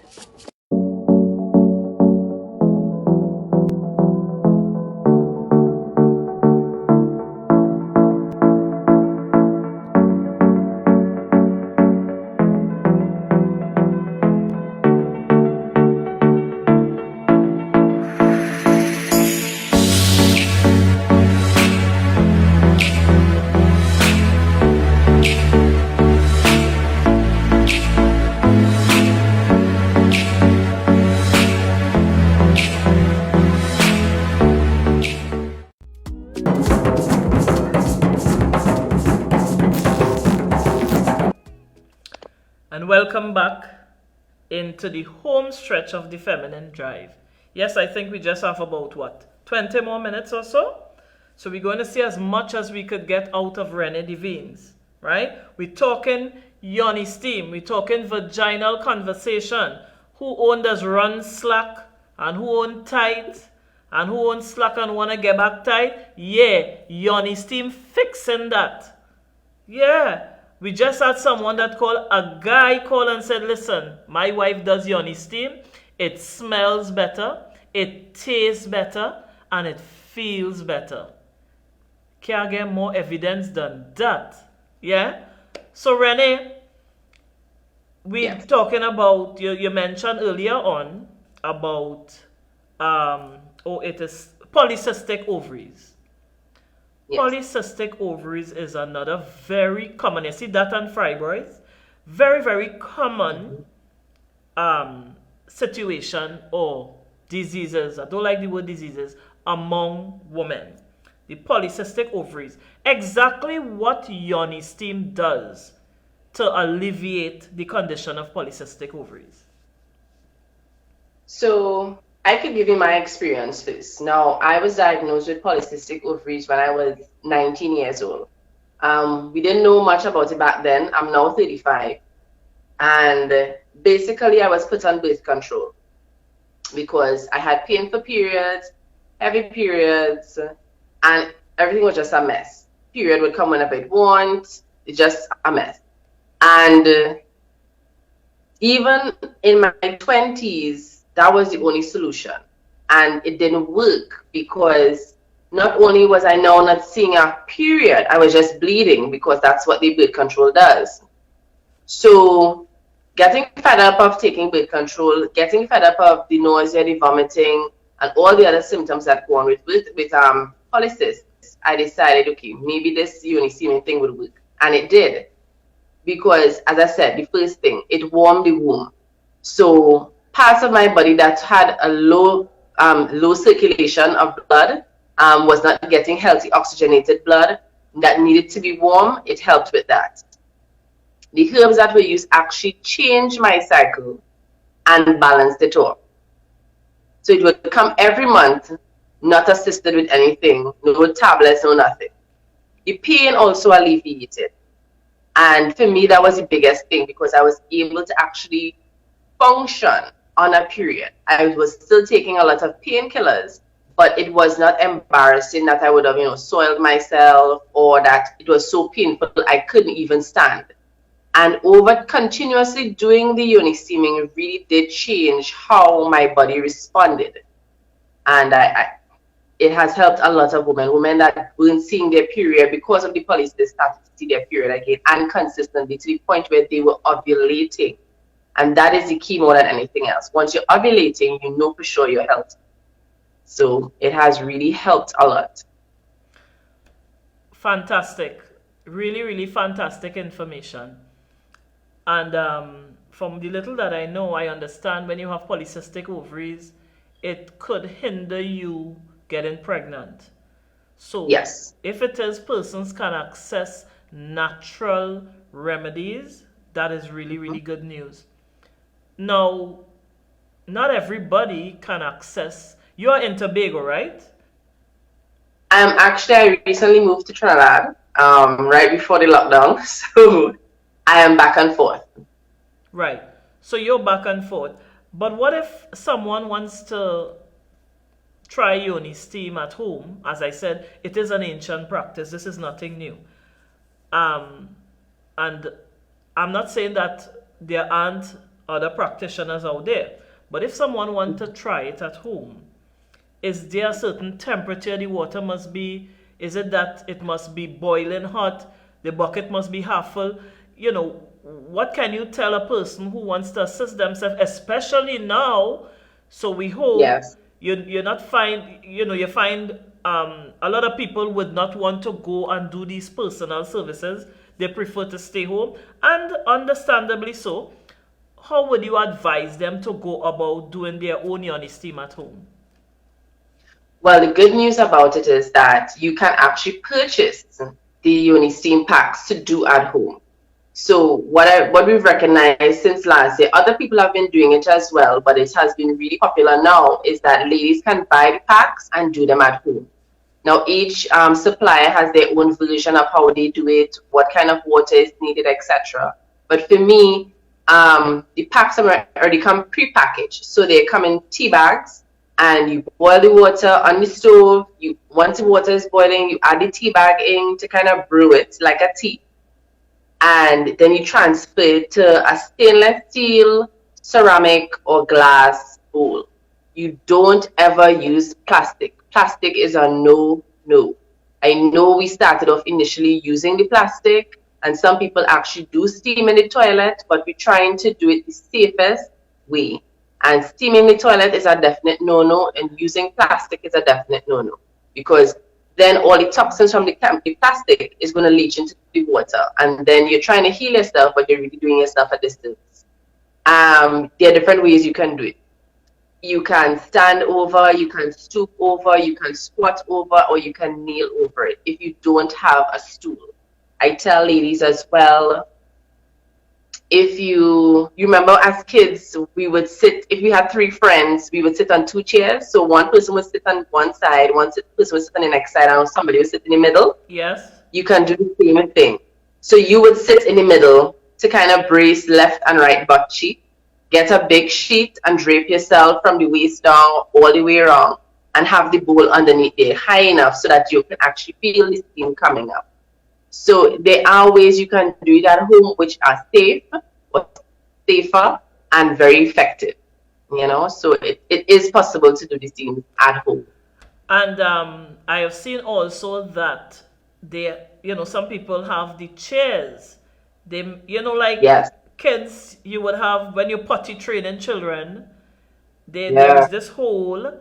And welcome back into the home stretch of the feminine drive. Yes, I think we just have about 20 more minutes or so. So we're going to see as much as we could get out of Renee the Vignes, right? We're talking Yoni Steam, we're talking vaginal conversation. Who owned us run slack and who owned tight and who owned slack and want to get back tight? Yeah, Yoni Steam fixing that. Yeah. We just had someone that called, a guy called and said, listen, my wife does Yoni Steam. It smells better, it tastes better, and it feels better. Can't get more evidence than that. Yeah? So Renee, we're talking about, you mentioned earlier on about, it is polycystic ovaries. Yes. Polycystic ovaries is another very common, you see that and fibroids, very, very common situation or diseases, I don't like the word diseases, among women. The polycystic ovaries. Exactly what Yoni Steam does to alleviate the condition of polycystic ovaries. So I could give you my experience first. Now, I was diagnosed with polycystic ovaries when I was 19 years old. We didn't know much about it back then. I'm now 35. And basically, I was put on birth control because I had painful periods, heavy periods, and everything was just a mess. Period would come whenever it wants. It's just a mess. And even in my 20s, that was the only solution. And it didn't work because not only was I now not seeing a period, I was just bleeding because that's what the birth control does. So getting fed up of taking birth control, getting fed up of the nausea, the vomiting, and all the other symptoms that go on with polycysts, I decided, okay, maybe this Yoni Steaming thing would work. And it did. Because, as I said, the first thing, it warmed the womb. So parts of my body that had a low circulation of blood was not getting healthy oxygenated blood that needed to be warm. It helped with that. The herbs that were used actually changed my cycle and balanced it off. So it would come every month, not assisted with anything, no tablets, no nothing. The pain also alleviated. And for me, that was the biggest thing because I was able to actually function on a period. I was still taking a lot of painkillers, but it was not embarrassing that I would have, soiled myself or that it was so painful I couldn't even stand. And over continuously doing the Yoni Steaming really did change how my body responded. And it has helped a lot of women that weren't seeing their period because of the polycystis started to see their period again and consistently to the point where they were ovulating. And that is the key more than anything else. Once you're ovulating, you know for sure you're healthy. So it has really helped a lot. Fantastic. Really, really fantastic information. And from the little that I know, I understand when you have polycystic ovaries, it could hinder you getting pregnant. So yes, if it is persons can access natural remedies, that is really, really good news. Now, not everybody can access. You're in Tobago, right? I recently moved to Trinidad right before the lockdown, so I am back and forth. Right. So you're back and forth. But what if someone wants to try Yoni Steam at home? As I said, it is an ancient practice. This is nothing new. And I'm not saying that there aren't other practitioners out there. But if someone wants to try it at home, is there a certain temperature the water must be? Is it that it must be boiling hot? The bucket must be half full? What can you tell a person who wants to assist themselves, especially now? So we hope you find a lot of people would not want to go and do these personal services. They prefer to stay home, and understandably so. How would you advise them to go about doing their own Yoni Steam at home? Well, the good news about it is that you can actually purchase the Yoni Steam packs to do at home. So what we've recognized since last year, other people have been doing it as well, but it has been really popular now, is that ladies can buy the packs and do them at home. Now, each supplier has their own version of how they do it, what kind of water is needed, etc. But for me, the packs already come pre-packaged. So they come in tea bags, and you boil the water on the stove. Once the water is boiling, you add the tea bag in to kind of brew it like a tea. And then you transfer it to a stainless steel, ceramic, or glass bowl. You don't ever use plastic. Plastic is a no-no. I know we started off initially using the plastic, and some people actually do steam in the toilet, but we're trying to do it the safest way. And steaming the toilet is a definite no-no, and using plastic is a definite no-no. Because then all the toxins from the plastic is going to leach into the water. And then you're trying to heal yourself, but you're really doing yourself a distance. There are different ways you can do it. You can stand over, you can stoop over, you can squat over, or you can kneel over it if you don't have a stool. I tell ladies as well, if you remember as kids, we would sit, if we had 3 friends, we would sit on 2 chairs. So one person would sit on one side, person would sit on the next side, and somebody would sit in the middle. Yes. You can do the same thing. So you would sit in the middle to kind of brace left and right butt cheek. Get a big sheet and drape yourself from the waist down all the way around, and have the bowl underneath there high enough so that you can actually feel the steam coming up. So there are ways you can do it at home which are safer and very effective. So it is possible to do these things at home. And I have seen also that some people have the chairs. They, like Yes. kids, you would have when you potty training children. There is Yeah. this hole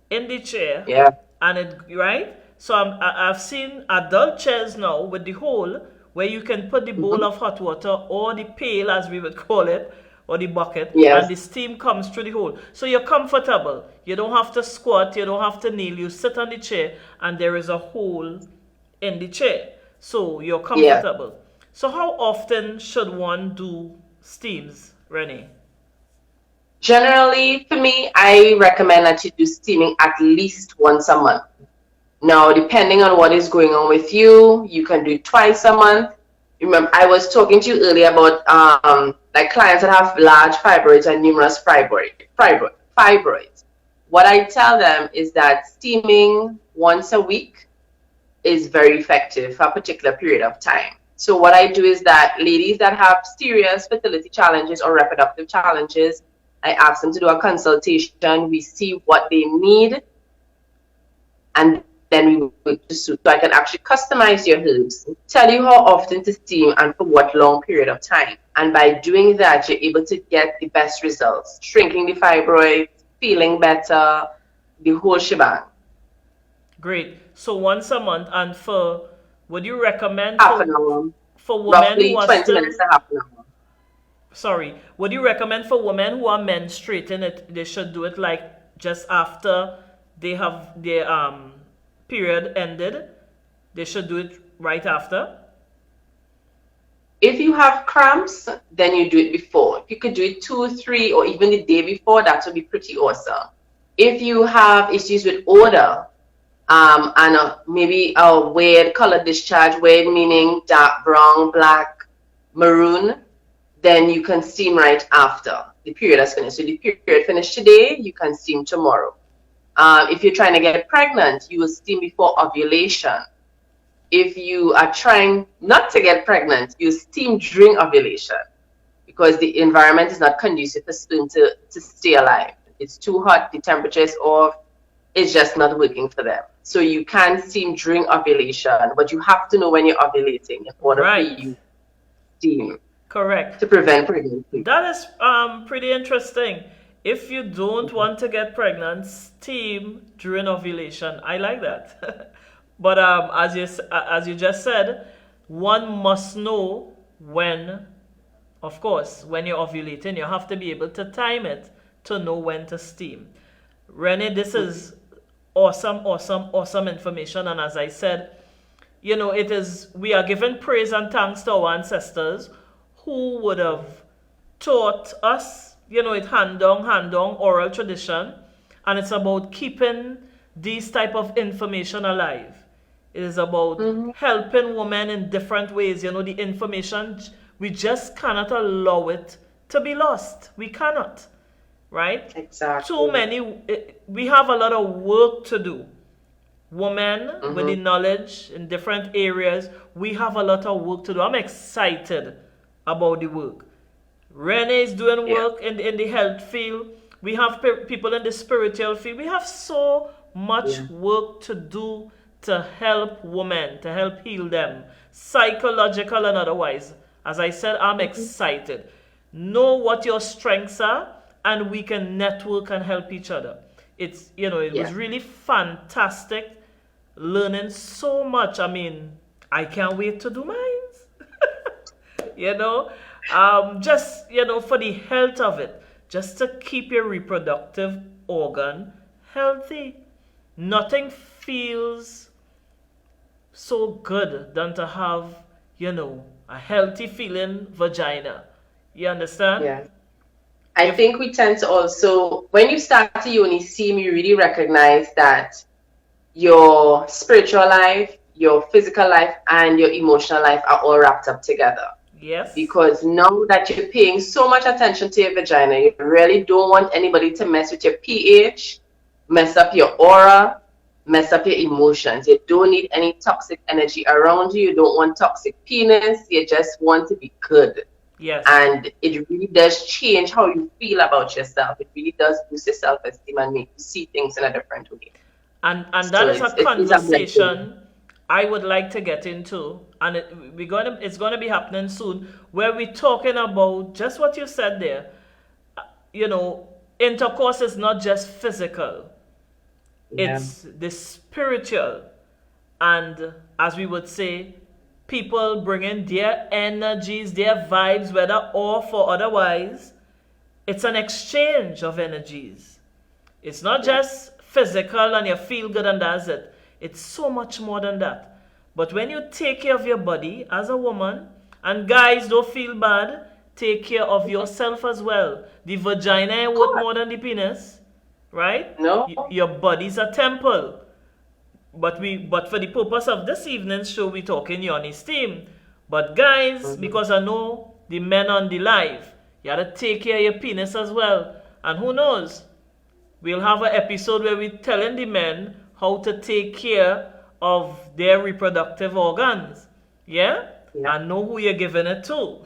in the chair, Yeah. and it right. So I've seen adult chairs now with the hole where you can put the bowl Hmm. of hot water or the pail, as we would call it, or the bucket, and Yes. the steam comes through the hole. So you're comfortable. You don't have to squat. You don't have to kneel. You sit on the chair, and there is a hole in the chair. So you're Yes. comfortable. So how often should one do steams, Renee? Generally, for me, I recommend that you do steaming at least once a month. Now, depending on what is going on with you, you can do it twice a month. Remember, I was talking to you earlier about like clients that have large fibroids and numerous fibroids. What I tell them is that steaming once a week is very effective for a particular period of time. So what I do is that ladies that have serious fertility challenges or reproductive challenges, I ask them to do a consultation. We see what they need, and then we work to suit. So I can actually customize your herbs, tell you how often to steam and for what long period of time. And by doing that, you're able to get the best results, shrinking the fibroids, feeling better, the whole shebang. Great. So once a month, and would you recommend Half an hour, for women who roughly are 20 still, minutes to half an hour. sorry, would you recommend for women who are menstruating they should do it like just after they have their period ended? They should do it right after? If you have cramps, then you do it before. If you could do it 2, 3, or even the day before, that would be pretty awesome. If you have issues with odor, and maybe a weird color discharge, weird meaning dark brown, black, maroon, then you can steam right after the period has finished. So the period finished today, you can steam tomorrow. If you're trying to get pregnant, you will steam before ovulation. If you are trying not to get pregnant, you steam during ovulation because the environment is not conducive for sperm to stay alive. It's too hot, the temperature is off, it's just not working for them. So you can steam during ovulation, but you have to know when you're ovulating in order for you to steam Correct. to prevent pregnancy. That is pretty interesting. If you don't want to get pregnant, steam during ovulation. I like that. But as you just said, one must know when, of course, when you're ovulating, you have to be able to time it to know when to steam. Renee, this is awesome information. And as I said, we are giving praise and thanks to our ancestors who would have taught us, it hand down, oral tradition. And it's about keeping these type of information alive. It is about helping women in different ways. The information, we just cannot allow it to be lost. We cannot, right? Exactly. We have a lot of work to do. Women with the knowledge in different areas, we have a lot of work to do. I'm excited about the work. Renee is doing work in the health field. We have people in the spiritual field. We have so much work to do to help women, to help heal them, psychological and otherwise. As I said, I'm excited. Know what your strengths are, and we can network and help each other. It was really fantastic learning so much. I mean, I can't wait to do mine. Just, for the health of it, just to keep your reproductive organ healthy. Nothing feels so good than to have, a healthy feeling vagina. You understand? Yeah. I think we tend to also, when you start to Yoni Steam, you really recognize that your spiritual life, your physical life, and your emotional life are all wrapped up together. Yes. Because now that you're paying so much attention to your vagina, you really don't want anybody to mess with your pH, mess up your aura, mess up your emotions. You don't need any toxic energy around you. You don't want toxic penis. You just want to be good. Yes. And it really does change how you feel about yourself. It really does boost your self-esteem and make you see things in a different way. And So that is a it's a blessing. conversation I would like to get into, and it's gonna be happening soon, where we're talking about just what you said there. You know, intercourse is not just physical; Yeah. it's the spiritual, and as we would say, people bringing their energies, their vibes, whether off or otherwise. It's an exchange of energies. It's not just physical and you feel good and that's it. It's so much more than that. But when you take care of your body as a woman, and guys, don't feel bad, take care of yourself as well. The vagina ain't worth more than the penis, right? No? Your body's a temple. But for the purpose of this evening's show, we're talking Yoni Steam. But guys, because I know the men on the live, you gotta take care of your penis as well. And who knows? We'll have an episode where we're telling the men how to take care of their reproductive organs. Yeah? Yeah. And know who you're giving it to.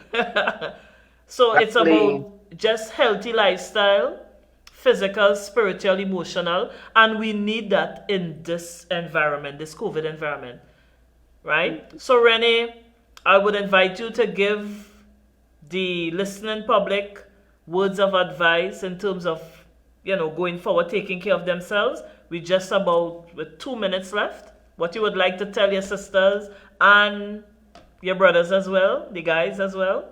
So it's Exactly. about just healthy lifestyle, physical, spiritual, emotional, and we need that in this environment, this COVID environment. Right? So Renee, I would invite you to give the listening public words of advice in terms of, going forward, taking care of themselves. We just about with 2 minutes left. What you would like to tell your sisters and your brothers as well, the guys as well?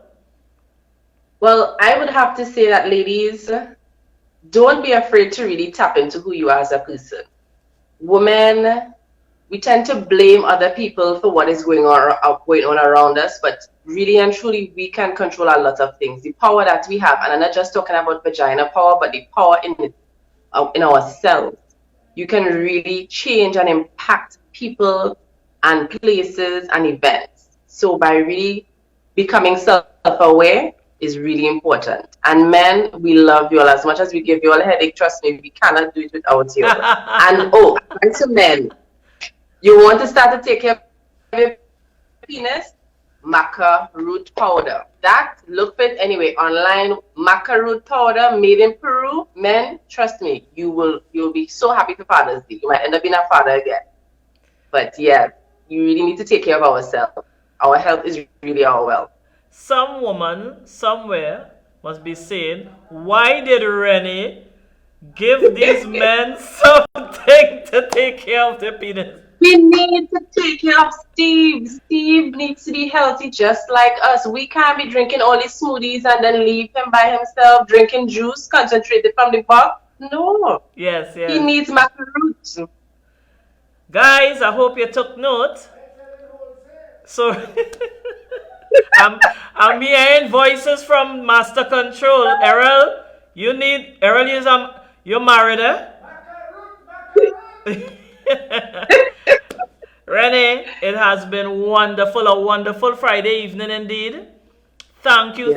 Well, I would have to say that, ladies, don't be afraid to really tap into who you are as a person. Women, we tend to blame other people for what is going on around us, but really and truly, we can control a lot of things. The power that we have, and I'm not just talking about vagina power, but the power in ourselves. You can really change and impact people and places and events. So by really becoming self-aware is really important. And men, we love you all. As much as we give you all a headache, trust me, we cannot do it without you. And and to men, you want to start to take care of your penis? Maca root powder. That, look for it anyway online. Maca root powder made in Peru. Men, trust me, you'll be so happy for Father's Day. You might end up being a father again. But yeah, you really need to take care of ourselves. Our health is really our wealth. Some woman somewhere must be saying, why did Renee give these men something to take care of their penis? We need to take care of Steve. Steve needs to be healthy just like us. We can't be drinking all these smoothies and then leave him by himself, drinking juice concentrated from the box. No. Yes. He needs macaroons. Guys, I hope you took note. So, I'm hearing voices from Master Control. Errol, you're married, eh? Renee, it has been wonderful, a wonderful Friday evening indeed. Thank you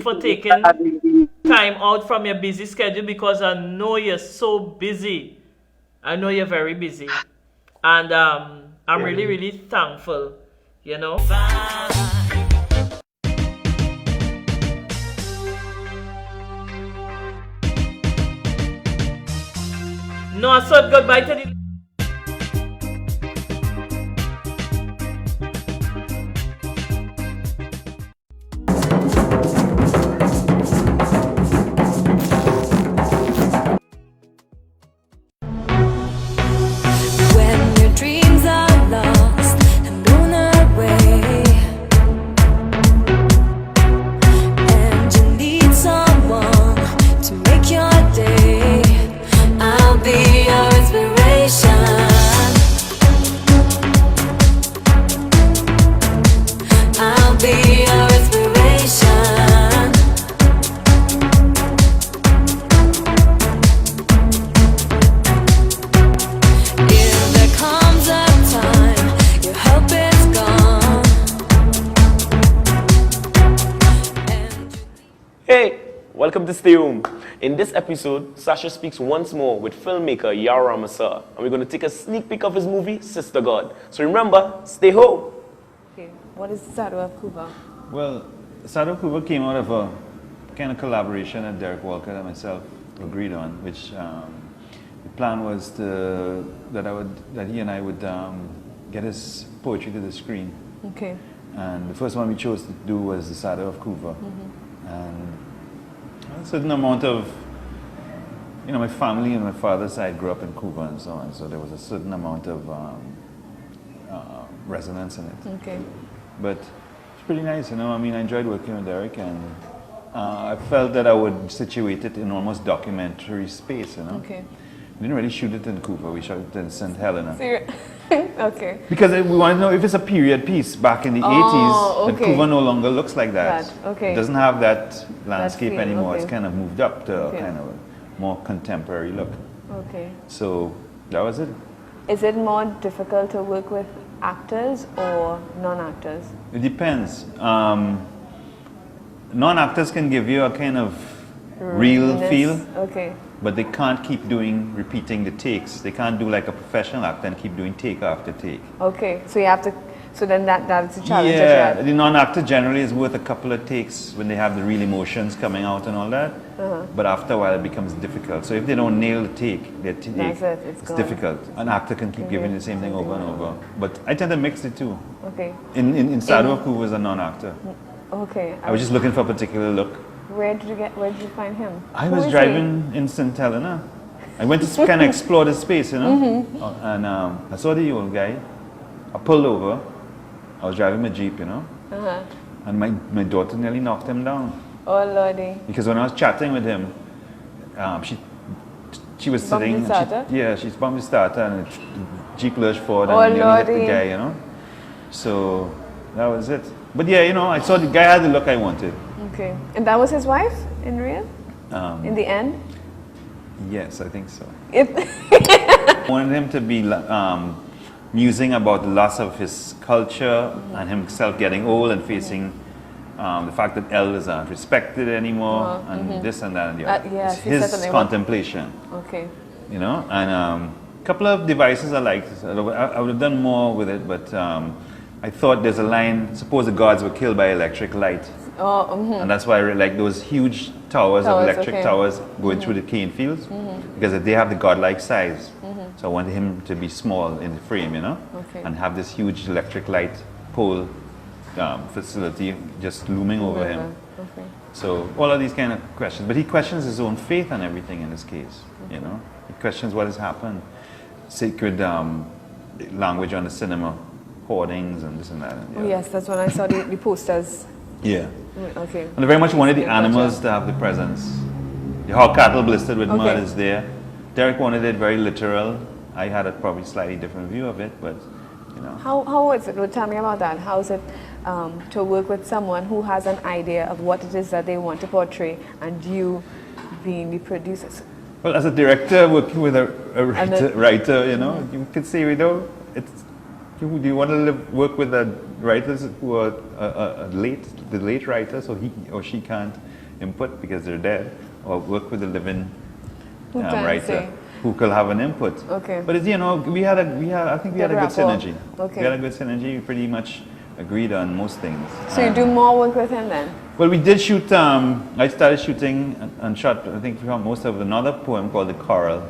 for taking time out from your busy schedule, because I know you're so busy. I know you're very busy. And I'm really, really thankful, No, I said goodbye to the... When your dreams are lost and blown away, and you need someone to make your day, I'll be your inspiration. I'll be your inspiration. If there comes a time your help is gone, and Hey, welcome to Stay Home. In this episode, Sasha speaks once more with filmmaker Yara Massa, and we're going to take a sneak peek of his movie, Sister God. So remember, stay home. Okay, what is Shadow of Cuba? Well, Shadow of Cuba came out of a kind of collaboration that Derek Walker and myself agreed on, which the plan was that he and I would get his poetry to the screen. Okay. And the first one we chose to do was The Shadow of Cuba. And a certain amount of, my family and my father's side grew up in Cuba and so on, so there was a certain amount of resonance in it. Okay. But it's pretty nice, I enjoyed working with Derek, and I felt that I would situate it in almost documentary space, Okay. We didn't really shoot it in Cuba, we shot it in St. Helena. Okay. Because we want to know if it's a period piece back in the 80s, then Cuba no longer looks like that. Okay. It doesn't have that landscape feel, anymore. okay. It's kind of moved up to a kind of a more contemporary look. Okay. So that was it. Is it more difficult to work with actors or non-actors? It depends. Non-actors can give you a kind of real Realness. feel, Okay. but they can't keep repeating the takes. They can't do like a professional actor and keep doing take after take. Okay. So you have to. So then that's a challenge. Yeah, that you the non-actor generally is worth a couple of takes when they have the real emotions coming out and all that. But after a while, it becomes difficult. So if they don't nail the take, That's it, it's gone. difficult. An actor can keep giving the same thing over and over. But I tend to mix the two. Okay. In Shadow of Cuba was a non-actor. Okay. I was just looking for a particular look. Where did you find him? I Who was is driving in St. Helena. I went to kind of explore the space, and I saw the old guy. I pulled over. I was driving my Jeep, and my daughter nearly knocked him down. Oh lordy. Because when I was chatting with him, she was Bumped sitting. the starter? She's bumped the starter, and the Jeep lurched forward Oh, and nearly hit the Lordy. guy, So that was it. But yeah, I saw the guy had the look I wanted. Okay. And that was his wife in real? In the end? Yes, I think so. It I wanted him to be musing about the loss of his culture and himself getting old and facing the fact that elders aren't respected anymore and this and that and the other. yes, It's he said his something contemplation, Okay. and a couple of devices I liked. I would have done more with it, but I thought there's a line, suppose the gods were killed by electric light. Oh, And that's why I really like those huge towers of electric okay. towers going through the cane fields, because they have the godlike size. So I wanted him to be small in the frame, Okay. and have this huge electric light pole facility just looming over him. Okay. So all of these kind of questions. But he questions his own faith and everything in this case, He questions what has happened. Sacred language on the cinema, hoardings and this and that. Oh yes, that's when I saw the posters. Yeah. Okay. And I very much wanted the Gotcha. animals to have the presence. The hog cattle blistered with mud Okay. is there. Derek wanted it very literal. I had a probably slightly different view of it, but How is it? Well, tell me about that. How is it to work with someone who has an idea of what it is that they want to portray, and you being the producers? Well, as a director working with a And then- writer, you could say, do you want to work with the writers who are the late writers, so he or she can't input because they're dead, or work with the living Who can writer say? who could have an input. Okay. But it's, I think we had a good rapport. synergy. Okay. We had a good synergy. We pretty much agreed on most things. So you do more work with him then? Well, we did shoot. I started shooting and shot. I think most of another poem called The Choral,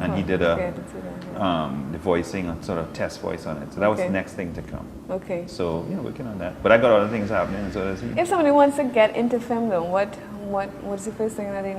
and he did Okay, I did see that, yeah. the voicing, a sort of test voice on it. So that was Okay. the next thing to come. Okay. So working on that. But I got other things happening. So that's If somebody wants to get into film though, what's the first thing that they